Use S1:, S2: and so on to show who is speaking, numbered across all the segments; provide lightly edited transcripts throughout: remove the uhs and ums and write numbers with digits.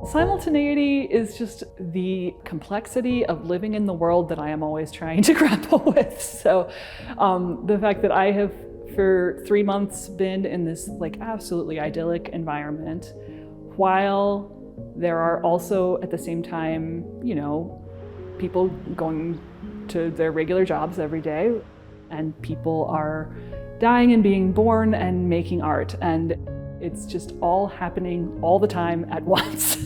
S1: Simultaneity is just the complexity of living in the world that I am always trying to grapple with. So the fact that I have for 3 months been in this absolutely idyllic environment, while there are also at the same time, people going to their regular jobs every day, and people are dying and being born and making art. And it's just all happening all the time at once.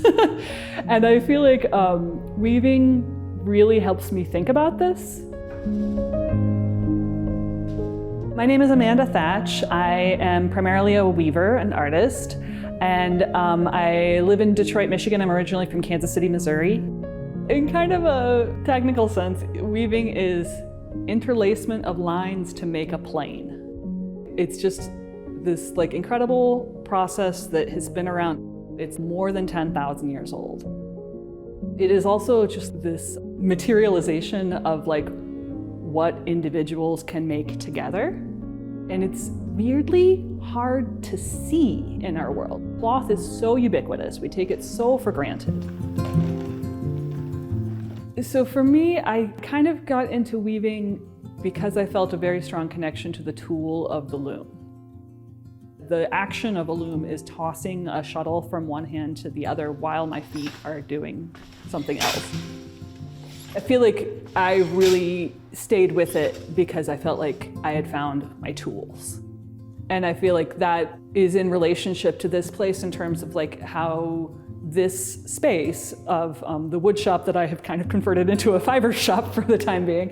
S1: And I feel like weaving really helps me think about this. My name is Amanda Thatch. I am primarily a weaver and artist, and I live in Detroit, Michigan. I'm originally from Kansas City, Missouri. In kind of a technical sense, weaving is interlacement of lines to make a plane. It's just this incredible process that has been around. It's more than 10,000 years old. It is also just this materialization of what individuals can make together. And it's weirdly hard to see in our world. Cloth is so ubiquitous. We take it so for granted. So for me, I kind of got into weaving because I felt a very strong connection to the tool of the loom. The action of a loom is tossing a shuttle from one hand to the other while my feet are doing something else. I feel like I really stayed with it because I felt like I had found my tools. And I feel like that is in relationship to this place in terms of how this space of the wood shop that I have kind of converted into a fiber shop for the time being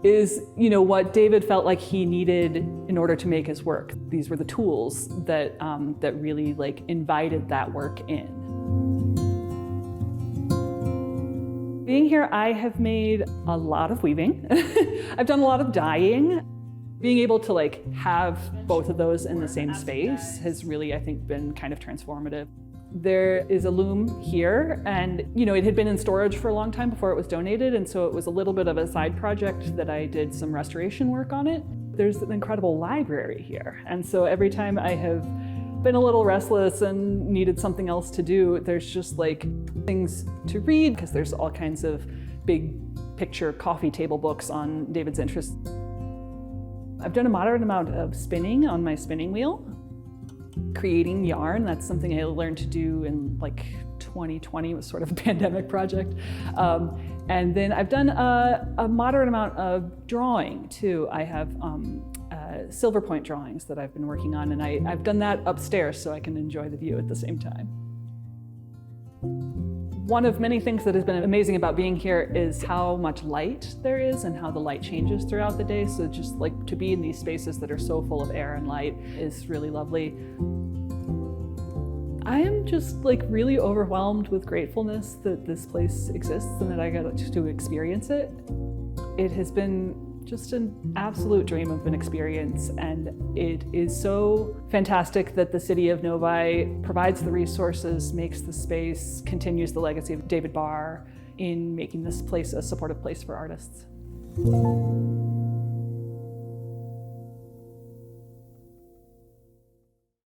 S1: is what David felt like he needed in order to make his work. These were the tools that that really invited that work in. Being here, I have made a lot of weaving. I've done a lot of dyeing. Being able to have both of those in the same space has really, I think, been kind of transformative. There is a loom here, and it had been in storage for a long time before it was donated, and so it was a little bit of a side project that I did some restoration work on it. There's an incredible library here, and so every time I have been a little restless and needed something else to do, there's just things to read, because there's all kinds of big picture coffee table books on David's interests. I've done a moderate amount of spinning on my spinning wheel. Creating yarn, that's something I learned to do in 2020. It was sort of a pandemic project. And then I've done a moderate amount of drawing too. I have silver point drawings that I've been working on, and I've done that upstairs so I can enjoy the view at the same time. One of many things that has been amazing about being here is how much light there is and how the light changes throughout the day. So just to be in these spaces that are so full of air and light is really lovely. I am just really overwhelmed with gratefulness that this place exists and that I got to experience it. It has been just an absolute dream of an experience, and it is so fantastic that the city of Novi provides the resources, makes the space, continues the legacy of David Barr in making this place a supportive place for artists.